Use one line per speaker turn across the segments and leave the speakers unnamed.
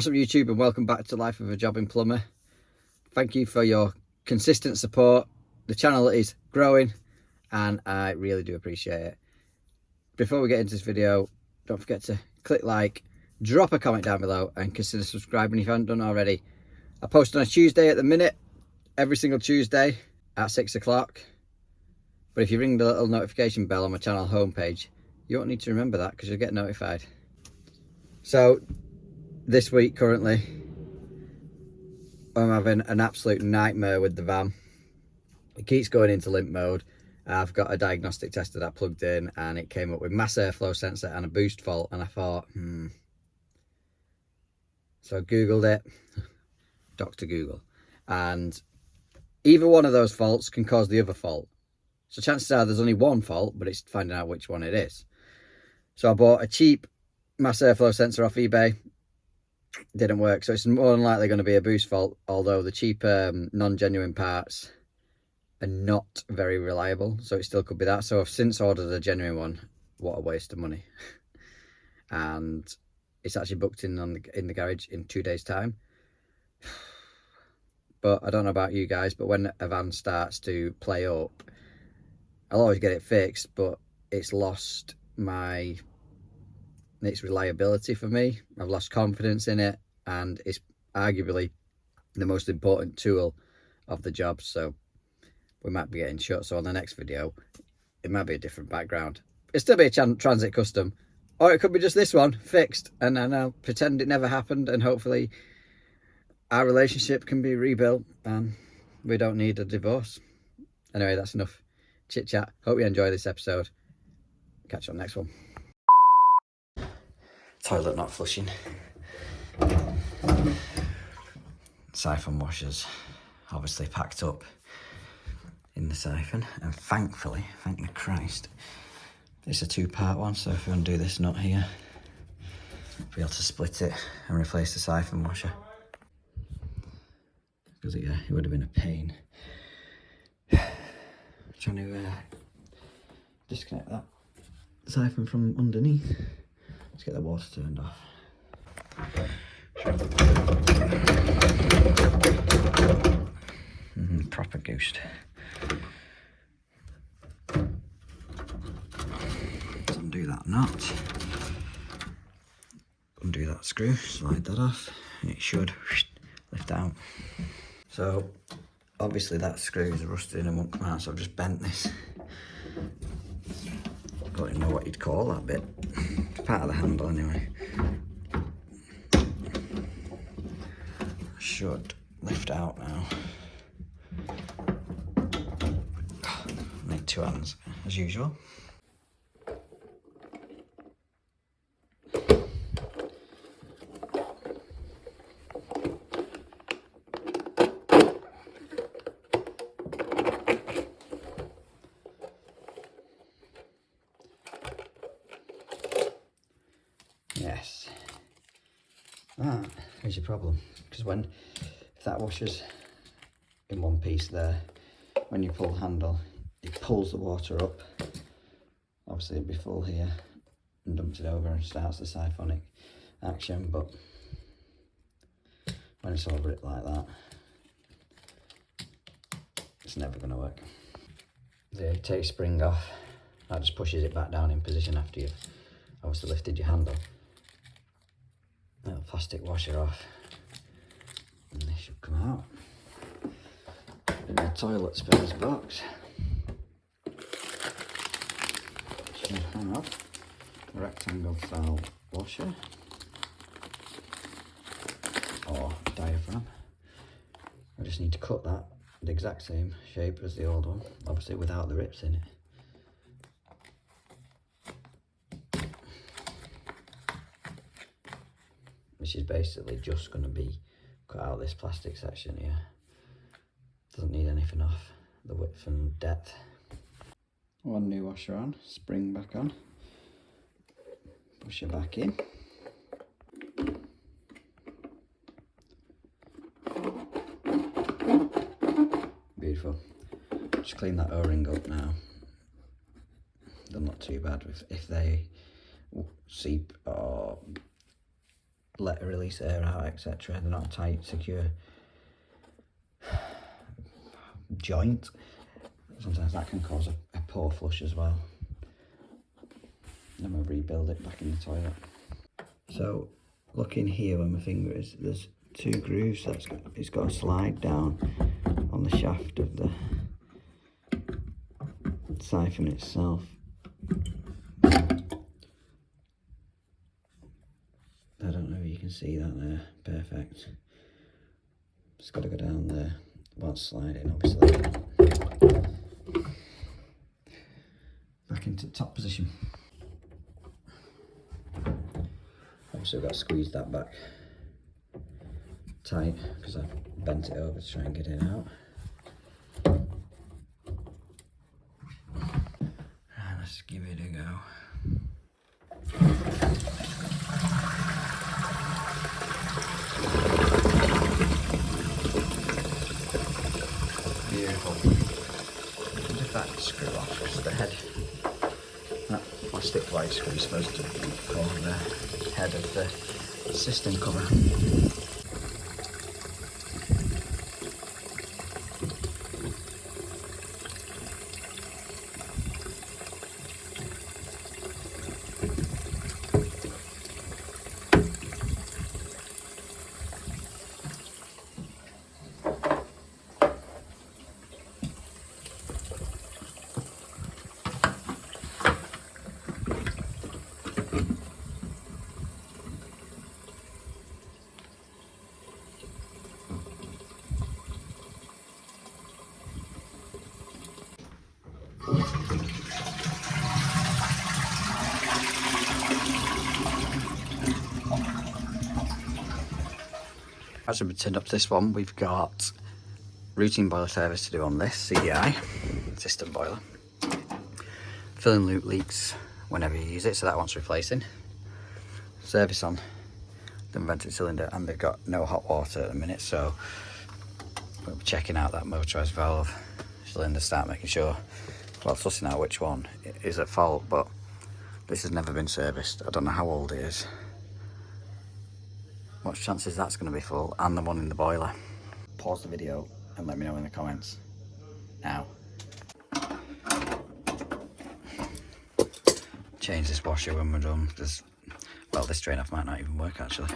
What's up YouTube, and welcome back to Life of a Jobbing Plumber. Thank you for your consistent support. The channel is growing and I really do appreciate it. Before we get into this video, don't forget to click like, drop a comment down below and consider subscribing if you haven't done already. I post on a Tuesday at the minute, every single Tuesday at 6 o'clock. But if you ring the little notification bell on my channel homepage, you don't need to remember that because you'll get notified. So this week currently, I'm having an absolute nightmare with the van. It keeps going into limp mode. I've got a diagnostic tester that plugged in and it came up with mass airflow sensor and a boost fault, and I thought, So I googled it, Dr. Google, and either one of those faults can cause the other fault. So chances are there's only one fault, but it's finding out which one it is. So I bought a cheap mass airflow sensor off eBay. Didn't work, so it's more than likely going to be a boost fault, although the cheaper non-genuine parts are not very reliable, so it still could be that. So I've since ordered a genuine one. What a waste of money. And it's actually booked in the garage in 2 days time. But I don't know about you guys, but when a van starts to play up, I'll always get it fixed, but it's lost its reliability for me. I've lost confidence in it, and it's arguably the most important tool of the job. So we might be getting shut. So on the next video, it might be a different background. It'll still be a Transit Custom, or it could be just this one fixed, and then I'll pretend it never happened, and hopefully our relationship can be rebuilt and we don't need a divorce. Anyway, that's enough chit chat. Hope you enjoy this episode. Catch you on the next one. Toilet not flushing. Siphon washers obviously packed up in the siphon, and thankfully, thank the Christ, it's a two-part one, so if you undo this nut here, be able to split it and replace the siphon washer, because it would have been a pain trying to disconnect that siphon from underneath. Let's get the water turned off. Proper ghost. Let's undo that nut. Undo that screw, slide that off, and it should lift out. So obviously that screw is rusted and won't come out, so I've just bent this. I don't even know what you'd call that bit. It's part of the handle anyway. Should lift out now. Need two hands as usual. Yes, that is your problem, because if that washer's in one piece there, when you pull the handle, it pulls the water up. Obviously it'd be full here and dumps it over and starts the siphonic action, but when it's over it like that, it's never going to work. The take spring off, that just pushes it back down in position after you've obviously lifted your handle. Little plastic washer off, and they should come out in the toilet spares box. Should have a rectangle style washer or diaphragm. I just need to cut that the exact same shape as the old one, obviously without the rips in it. Which is basically just going to be cut out this plastic section here. Doesn't need anything off the width and depth. One new washer on, spring back on, push it back in. Beautiful. Just clean that O-ring up now. They're not too bad if they seep or let release air out, etc. They're not a tight, secure joint. Sometimes that can cause a poor flush as well. Then we'll rebuild it back in the toilet. So looking here where my finger is, there's 2 grooves. So it's got a slide down on the shaft of the syphon itself. I don't know if you can see that there. Perfect. It's got to go down there while sliding, obviously. Back into top position. Obviously we've got to squeeze that back tight because I've bent it over to try and get it out. And let's give it a go. Beautiful. Just that screw off because the head, that plastic white screw is supposed to hold the head of the system cover. As we turn up to this one, we've got routine boiler service to do on this CDI system boiler. Filling loop leaks whenever you use it, so that wants replacing. Service on the unvented cylinder, and they've got no hot water at the minute, so we'll be checking out that motorised valve cylinder, start making sure, well, sussing out which one is at fault, but this has never been serviced. I don't know how old it is. What chances that's going to be full, and the one in the boiler. Pause the video and let me know in the comments now. Change this washer when we're done, because, well, this drain off might not even work actually.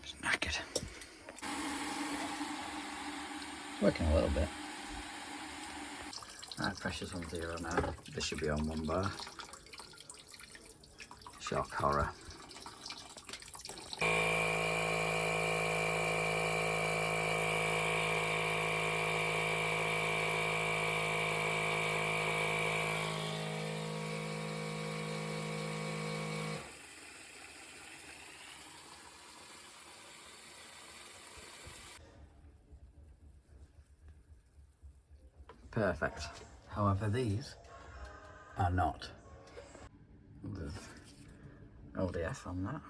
It's knackered. It's working a little bit. Right, pressure's on 0 now. This should be on 1 bar. Shock horror. Perfect. However, these are not. There's ODF on that,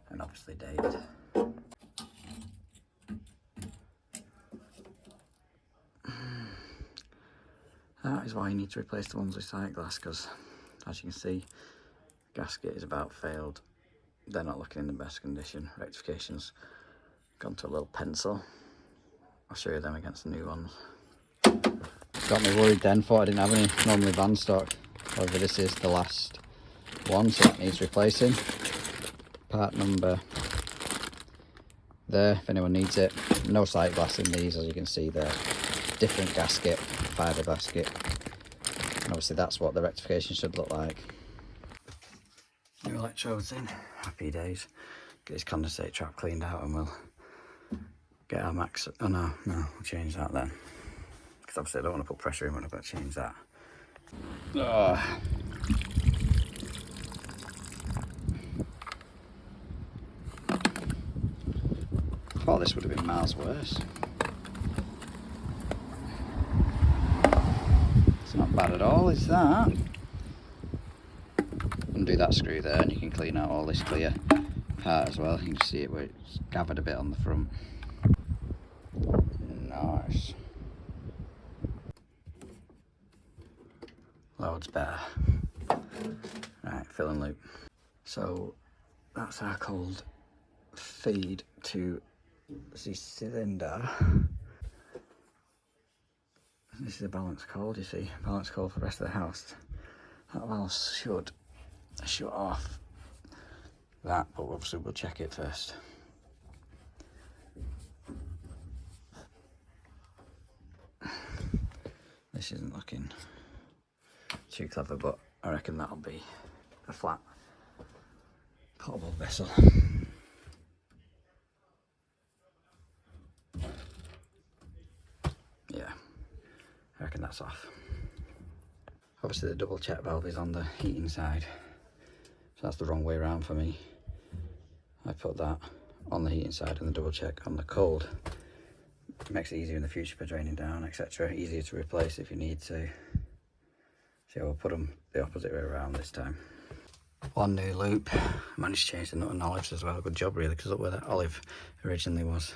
and obviously dated. That is why you need to replace the ones with sight glass, because as you can see, the gasket is about failed. They're not looking in the best condition. Rectification's gone to a little pencil. I'll show you them against the new ones. Got me worried then, thought I didn't have any normally van stock. However, this is the last one, so that needs replacing. Part number there, if anyone needs it. No sight glass in these, as you can see there. Different gasket, fibre gasket. And obviously that's what the rectification should look like. New electrodes in, happy days. Get this condensate trap cleaned out and we'll get our max. Oh no, we'll change that then. Because obviously I don't want to put pressure in when I've got to change that. Oh. I thought this would have been miles worse. It's not bad at all, is that? Undo that screw there and you can clean out all this clear part as well. You can see it where it's gathered a bit on the front. Nice. loads better. Right, fill and loop. So that's our cold feed to the cylinder. This is a balance cold, you see, balance cold for the rest of the house. That valve should shut off that, but obviously we'll check it first. This isn't looking too clever, but I reckon that'll be a flat potable vessel. Yeah, I reckon that's off. Obviously the double check valve is on the heating side, so that's the wrong way around for me. I put that on the heating side and the double check on the cold. It makes it easier in the future for draining down, etc. Easier to replace if you need to. So we'll put them the opposite way around this time. One new loop. Managed to change the nut and olives as well. Good job really, because look where that olive originally was.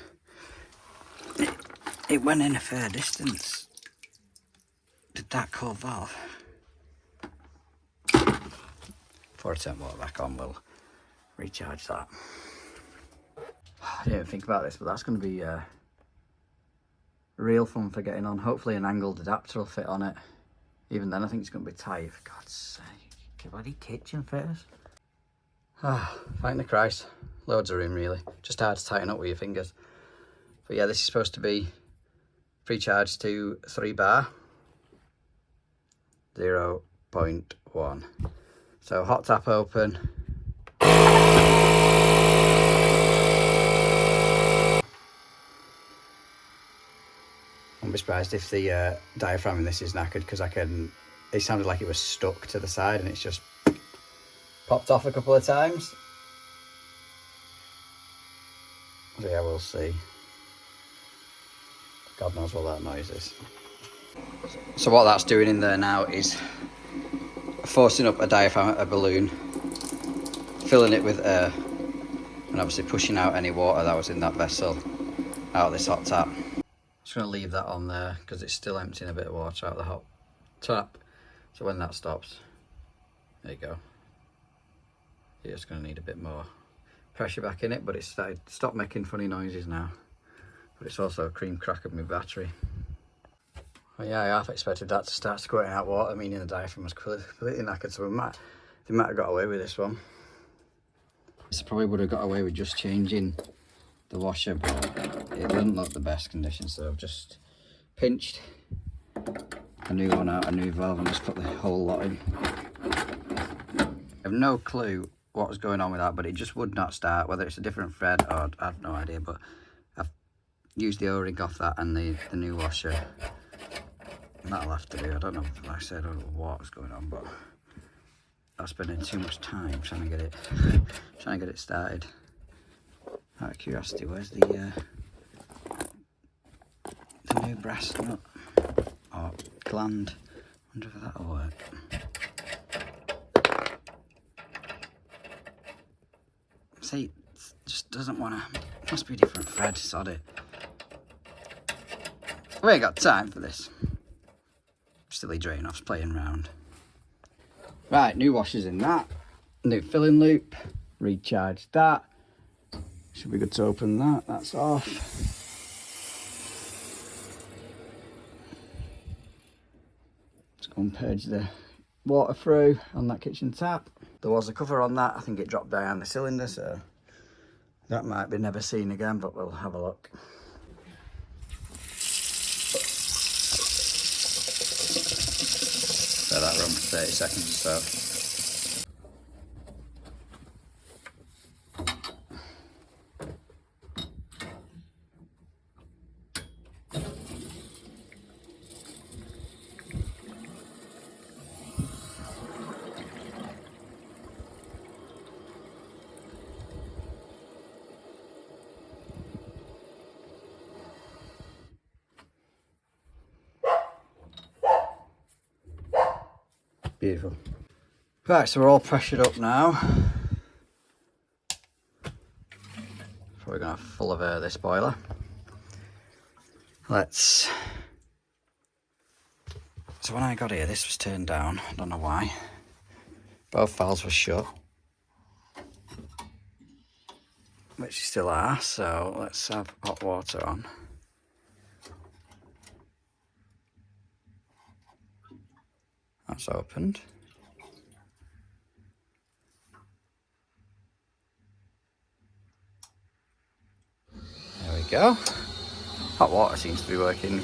It went in a fair distance. Did that cold valve? Before I turn water back on, we'll recharge that. I didn't even think about this, but that's going to be real fun for getting on. Hopefully an angled adapter will fit on it. Even then I think it's going to be tight, for God's sake. Bloody kitchen fitters. Ah, thank the Christ. Loads of room really. Just hard to tighten up with your fingers. But yeah, this is supposed to be pre-charged to 3 bar. 0.1. So hot tap open. Wouldn't be surprised if the diaphragm in this is knackered, because it sounded like it was stuck to the side and it's just popped off a couple of times. So yeah, we'll see. God knows what that noise is. So what that's doing in there now is forcing up a diaphragm at a balloon, filling it with air, and obviously pushing out any water that was in that vessel out of this hot tap. Just going to leave that on there because it's still emptying a bit of water out of the hot tap. So when that stops, there you go. You're just going to need a bit more pressure back in it, but it's stopped making funny noises now. But it's also cream crackered my battery. Well, yeah, I half expected that to start squirting out water, meaning the diaphragm was completely knackered, so they might have got away with this one. This probably would have got away with just changing the washer, but it doesn't look the best condition, so I've just pinched a new one out, a new valve, and just put the whole lot in. I have no clue what was going on with that, but it just would not start, whether it's a different thread or I have no idea, but I've used the O-ring off that and the new washer. That'll have to do. I don't know, like I said, I don't know what was going on, but I was spending too much time trying to get it started. Out of curiosity, where's the new brass nut or gland? Wonder if that'll work. See, it just doesn't want to. Must be a different thread. Sod it. We ain't got time for this. Silly drain offs playing round. Right, new washers in that. New filling loop. Recharge that. Should be good to open that. That's off. Let's go and purge the water through on that kitchen tap. There was a cover on that. I think it dropped down the cylinder, so that might be never seen again, but we'll have a look. So that run for 30 seconds or so. Beautiful. Right, so we're all pressured up now. Probably going to full of air this boiler. Let's So when I got here, this was turned down. I don't know why. Both valves were shut, which still are. So let's have hot water on. That's opened. There we go. Hot water seems to be working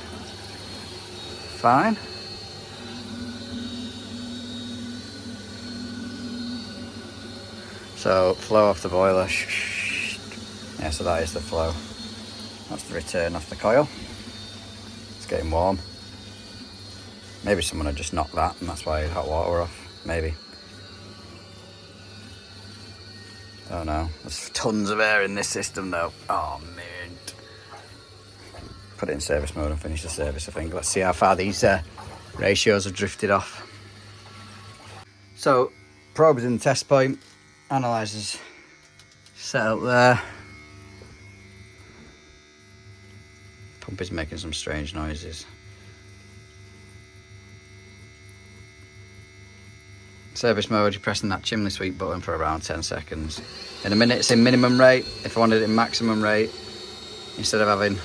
fine. So flow off the boiler. Yeah, so that is the flow. That's the return off the coil. It's getting warm. Maybe someone had just knocked that and that's why hot water off. Maybe. Oh no, there's tons of air in this system though. Oh man. Put it in service mode and finish the service, I think. Let's see how far these ratios have drifted off. So, probe is in the test point. Analyzer's set up there. Pump is making some strange noises. Service mode, you're pressing that chimney sweep button for around 10 seconds. In a minute it's in minimum rate. If I wanted it in maximum rate, instead of having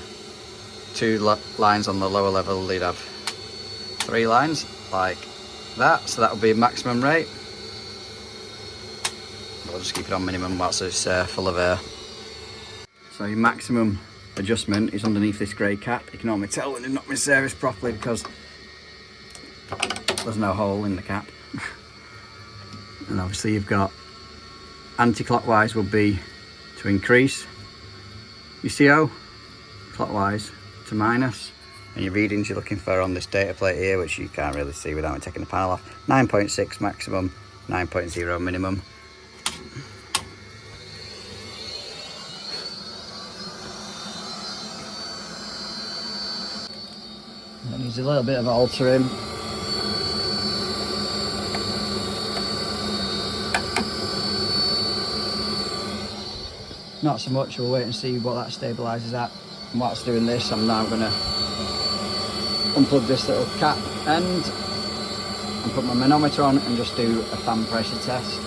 2 lines on the lower level, they'd have 3 lines like that. So that would be maximum rate. I'll just keep it on minimum whilst it's full of air. So your maximum adjustment is underneath this grey cap. You can normally tell when they've not been serviced properly because there's no hole in the cap. And obviously you've got anti-clockwise would be to increase your CO, clockwise to minus, and your readings you're looking for on this data plate here, which you can't really see without me taking the panel off. 9.6 maximum, 9.0 minimum. That needs a little bit of altering. Not so much, we'll wait and see what that stabilises at. And whilst doing this, I'm now going to unplug this little cap end and put my manometer on and just do a fan pressure test.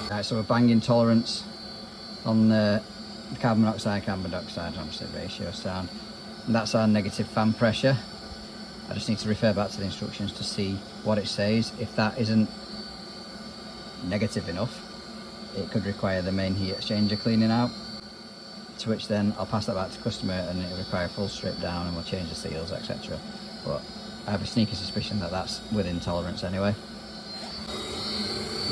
Right, so we're banging tolerance on the carbon monoxide, obviously ratio sound. And that's our negative fan pressure. I just need to refer back to the instructions to see what it says. If that isn't negative enough, it could require the main heat exchanger cleaning out, to which then I'll pass that back to customer and it'll require a full strip down and we'll change the seals, etc. But I have a sneaky suspicion that that's within tolerance anyway.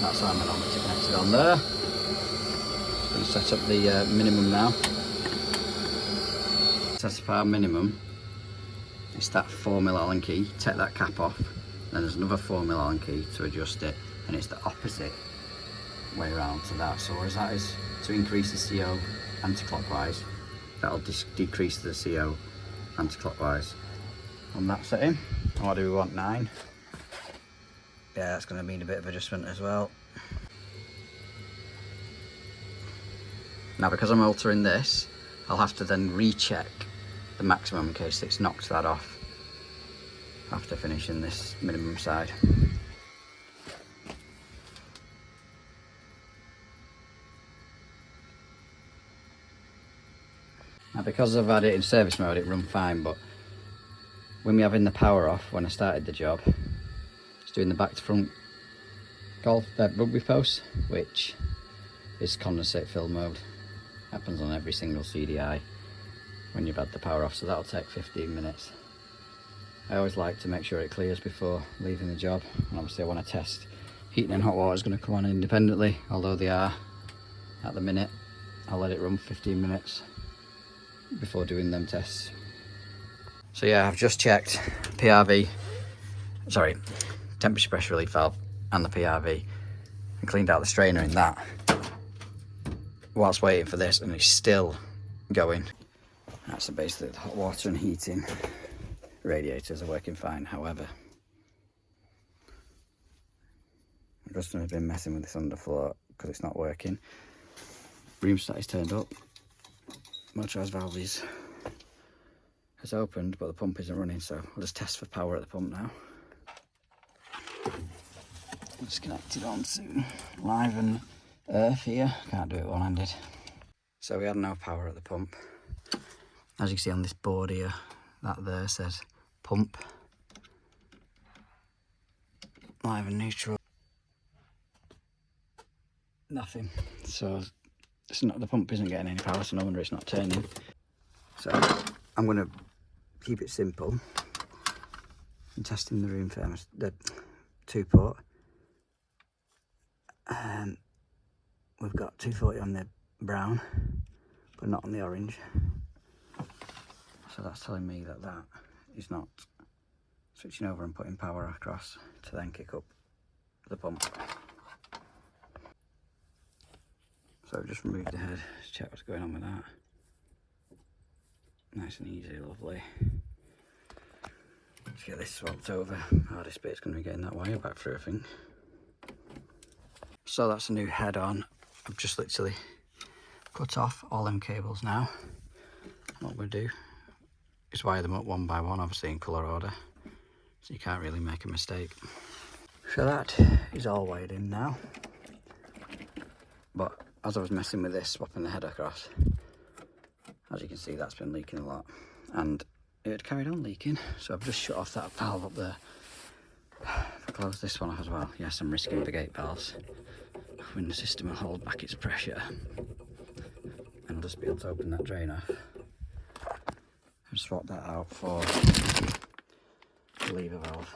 That's our manometer connected on there. Just going to set up the minimum now. Set up our minimum. It's that 4mm Allen key. Take that cap off. Then there's another 4mm Allen key to adjust it, and it's the opposite way around to that. So whereas that is to increase the CO anti-clockwise, that'll decrease the CO anti-clockwise on that setting. And what do we want? 9. Yeah, that's going to need a bit of adjustment as well. Now because I'm altering this, I'll have to then recheck the maximum in case it's knocked that off after finishing this minimum side. Now because I've had it in service mode, it run fine, but when we're having the power off, when I started the job, it's doing the back to front rugby post, which is condensate fill mode. Happens on every single CDI when you've had the power off, so that'll take 15 minutes. I always like to make sure it clears before leaving the job, and obviously I want to test heating and hot water is going to come on independently, although they are at the minute. I'll let it run 15 minutes before doing them tests. So yeah, I've just checked temperature pressure relief valve and the PRV and cleaned out the strainer in that whilst waiting for this, and it's still going. That's basically the hot water and heating radiators are working fine. However, the customer's been messing with this underfloor because it's not working. Greenstar is turned up, motorised valve has opened, but the pump isn't running, so I'll just test for power at the pump now. It's connected onto live and earth here. Can't do it one-handed. So we had no power at the pump. As you can see on this board here, that there says pump. Live and neutral. Nothing. So it's not, the pump isn't getting any power, so no wonder it's not turning. So I'm going to keep it simple. I'm testing the room thermostat, the 2-port. We've got 240 on the brown, but not on the orange. So that's telling me that that is not switching over and putting power across to then kick up the pump. So just remove the head, just check what's going on with that. Nice and easy, lovely. Let's get this swapped over. Hardest bit's going to be getting that wire back through, I think. So that's a new head on. I've just literally cut off all them cables now. What we'll do is wire them up one by one, obviously in colour order, so you can't really make a mistake. So that is all wired in now. But as I was messing with this, swapping the head across, as you can see, that's been leaking a lot, and it had carried on leaking, so I've just shut off that valve up there. If I close this one off as well, yes, I'm risking the gate valves when the system will hold back its pressure, and I'll just be able to open that drain off and swap that out for the lever valve.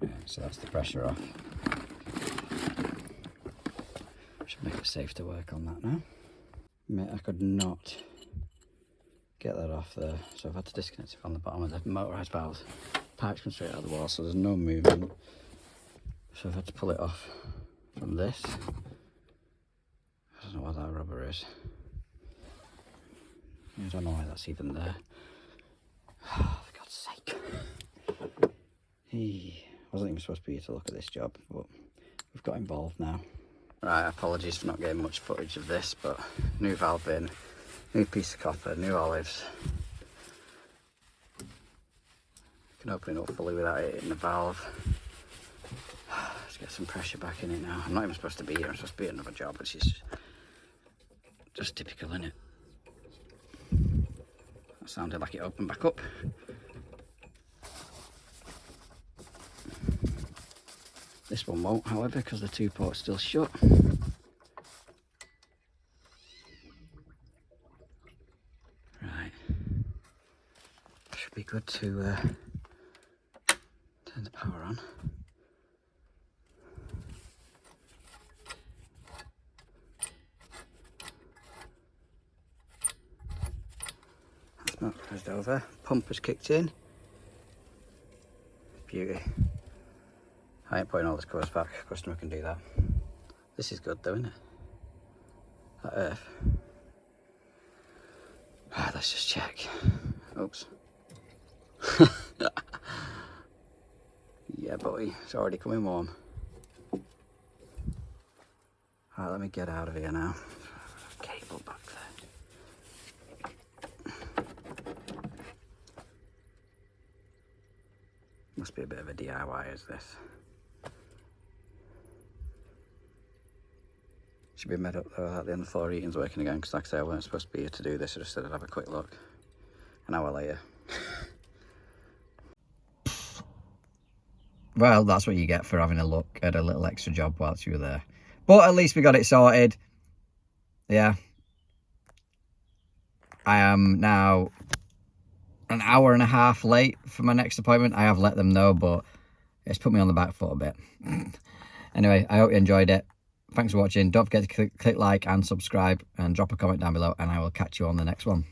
Yeah, so that's the pressure off. Should make it safe to work on that now. Mate, I could not get that off there, so I've had to disconnect it from the bottom of the motorised valve. Pipes come straight out of the wall, so there's no movement. So I've had to pull it off from this. I don't know what that rubber is. I don't know why that's even there. Oh, for God's sake. I wasn't even supposed to be here to look at this job, but we've got involved now. Right, apologies for not getting much footage of this, but new valve in, new piece of copper, new olives. You can open it up fully without it hitting the valve. Let's get some pressure back in it now. I'm not even supposed to be here, I'm supposed to be at another job, which is just typical, isn't it? That sounded like it opened back up. This one won't, however, because the 2-port's still shut. Right. Should be good to turn the power on. That's motorised over. Pump has kicked in. Beauty. I ain't putting all this covers back, customer can do that. This is good though, isn't it? That earth. Right, let's just check. Oops. Yeah, buddy, it's already coming warm. Right, let me get out of here now. Cable back there. Must be a bit of a DIY, is this? Should be made up though that the Underfloor heating's working again, because like I say, I weren't supposed to be here to do this, I just said I'd have a quick look. An hour later. Well, that's what you get for having a look at a little extra job whilst you were there. But at least we got it sorted. Yeah. I am now an hour and a half late for my next appointment. I have let them know, but it's put me on the back foot a bit. Anyway, I hope you enjoyed it. Thanks for watching. Don't forget to click like and subscribe and drop a comment down below, and I will catch you on the next one.